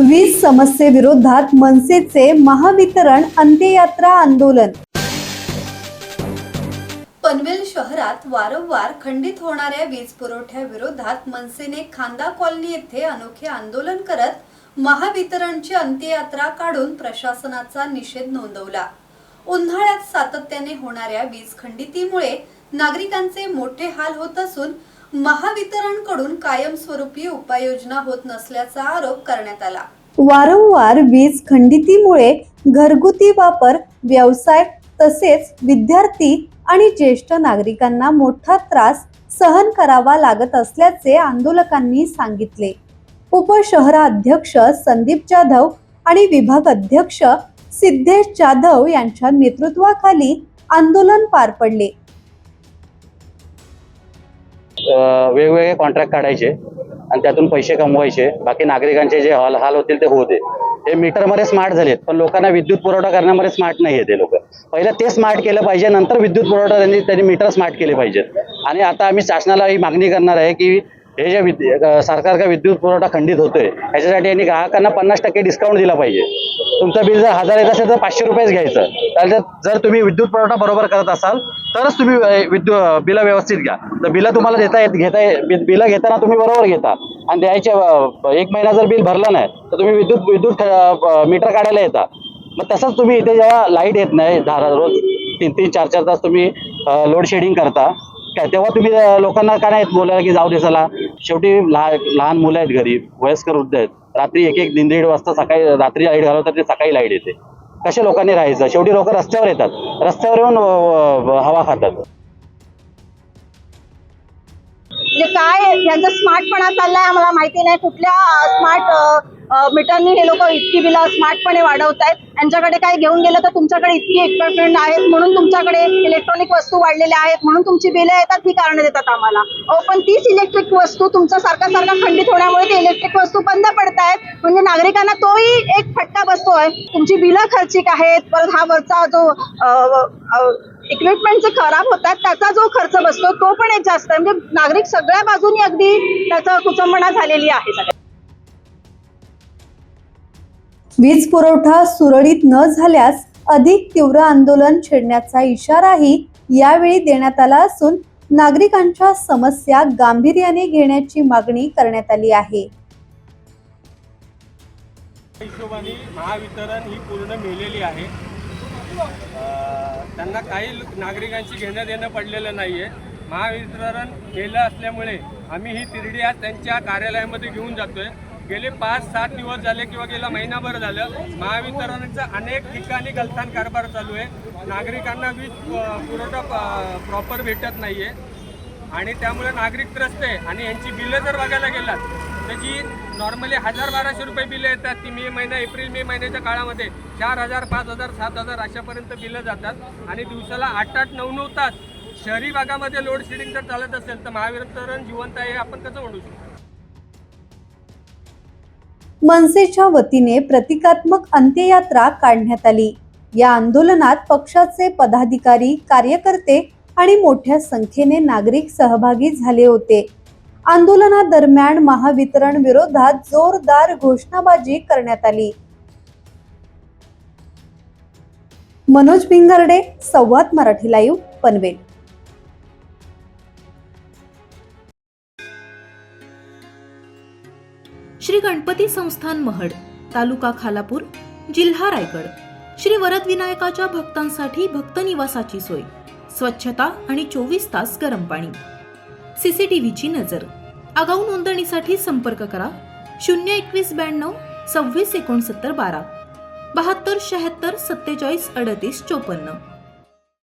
वीज समस्येविरोधात मनसेचे महावितरण अंत्ययात्रा आंदोलन। पनवेल शहरात वारंवार खंडित होणाऱ्या वीज पुरवठ्याविरोधात मनसेने खांदा कॉलनी येथे अनोखे आंदोलन करत महावितरणची अंत्ययात्रा काढून प्रशासनाचा निषेध नोंदवला। उन्हाळ्यात सातत्याने होणाऱ्या वीज खंडितीमुळे नागरिकांचे मोठे हाल होत असून महावितरणकडून कायमस्वरूपी उपाययोजना होत नसल्याचा आरोप करण्यात आला। वारंवार वीज खंडितीमुळे घरगुती वापर, व्यवसाय तसेच विद्यार्थी आणि ज्येष्ठ नागरिकांना मोठा त्रास सहन करावा लागत असल्याचे आंदोलकांनी सांगितले। उपशहराध्यक्ष संदीप जाधव आणि विभाग अध्यक्ष सिद्धेश जाधव यांच्या नेतृत्वाखाली आंदोलन पार पडले। वेगवेगळे कॉन्ट्रॅक्ट काढायचे आणि त्यातून पैसे कमवायचे, बाकी नागरिकांचे जे हाल होतील ते होते। हे मीटरमध्ये स्मार्ट झालेत, पण लोकांना विद्युत पुरवठा करण्यामध्ये स्मार्ट नाही आहे। ते लोक पहिलं ते स्मार्ट केलं पाहिजे, नंतर विद्युत पुरवठा त्यांनी मीटर स्मार्ट केले पाहिजेत। आणि आता आम्ही शासनाला ही मागणी करणार आहे की हे जे सरकार का विद्युत पुरवठा खंडित होतोय याच्यासाठी यांनी ग्राहकांना 50% डिस्काउंट दिला पाहिजे। तुमचं बिल जर 1000 येत असेल तर 500 रुपयेच घ्यायचं। तर जर तुम्ही विद्युत पुरवठा बरोबर करत असाल तरच तुम्ही बिल व्यवस्थित घ्या। तर बिल तुम्हाला बिल घेताना तुम्ही बरोबर घेता आणि द्यायचे 1 महिना जर बिल भरलं नाही तर तुम्ही विद्युत मीटर काढायला येता। मग तसंच तुम्ही इथे जेव्हा लाईट येत नाही, रोज 3-3, 4-4 तास तुम्ही लोड शेडिंग करता काय, तेव्हा तुम्ही लोकांना का नाही बोलायला की जाऊ दे चला। शेवटी लहान मुलं आहेत घरी, वयस्कर वृद्ध आहेत, रात्री 1-1, 1:30 वाजता सकाळी रात्री लाईट घालवतात ते सकाळी लाईट येते। कशा लोकांनी राहायचं? शेवटी लोक रस्त्यावर येतात, रस्त्यावर येऊन हवा खातात। म्हणजे काय यांचा स्मार्टपणा चाललाय आम्हाला माहिती नाही। कुठल्या स्मार्ट मीटरनी हे लोक इतकी बिलं स्मार्टपणे वाढवतायत। यांच्याकडे काय घेऊन गेलं तर तुमच्याकडे इतकी इक्विपमेंट आहेत म्हणून तुमच्याकडे इलेक्ट्रॉनिक वस्तू वाढलेल्या आहेत म्हणून तुमची बिलं येतात, ही कारण देतात आम्हाला। पण तीच इलेक्ट्रिक वस्तू तुमचा सारखा खंडित होण्यामुळे ते इलेक्ट्रिक वस्तू बंद पडतायत। म्हणजे नागरिकांना तोही एक फटका बसतोय। तुमची बिलं खर्चिक आहेत, परत हा वरचा जो इक्विपमेंट जे खराब होतात त्याचा जो खर्च बसतो तो पण एक जास्त आहे। म्हणजे नागरिक सगळ्या बाजूनी अगदी त्याचा कुचंबणा झालेली आहे। वीज पुरवठा सुरळीत न झाल्यास अधिक तीव्र आंदोलन छेडण्याचा इशाराही यावेळी देण्यात आला असून नागरिकांच्या समस्या गांभीर्याने घेण्याची मागणी करण्यात आली आहे। हिशोबाने महावितरण ही पूर्ण मेलेली आहे। त्यांना काही नागरिकांची घेणं देणं पडलेलं नाहीये। महावितरण मेलं असल्यामुळे आम्ही ही तिरडी आज त्यांच्या कार्यालयामध्ये घेऊन जातोय। गेले 5-7 दिवस झाले किंवा गेला महिनाभर झालं महावितरणाचा अनेक ठिकाणी गलथान कारभार चालू आहे। नागरिकांना वीज पुरवठा प्रॉपर भेटत नाहीये आणि त्यामुळे नागरिक त्रस्त आहे। आणि यांची बिलं जर बघायला गेलात तर जी नॉर्मली 1000-1200 रुपये बिलं येतात ती एप्रिल-मे महिन्याच्या काळामध्ये 4000, 5000, 7000 अशापर्यंत बिलं जातात। आणि दिवसाला 8-8, 9-9 तास शहरी भागामध्ये लोड शेडिंग जर चालत असेल तर महावितरण जिवंत आहे आपण कसं म्हणू शकतो? मनसेच्या वतीने प्रतिकात्मक अंत्ययात्रा काढण्यात आली। या आंदोलनात पक्षाचे पदाधिकारी, कार्यकर्ते आणि मोठ्या संख्येने नागरिक सहभागी झाले होते। आंदोलनादरम्यान महावितरण विरोधात जोरदार घोषणाबाजी करण्यात आली। मनोज भिंगारडे, संवाद मराठी लाईव्ह, पनवेल। श्री गणपती संस्थान महड, तालुका खालापूर, जिल्हा रायगड। श्री वरद विनायकाच्या भक्तांसाठी भक्त निवासाची सोय, स्वच्छता आणि 24 तास गरम पाणी, सीसीटीव्हीची नजर। आगाऊ नोंदणीसाठी संपर्क करा 02192 26 69 12 72 76 47 38 54।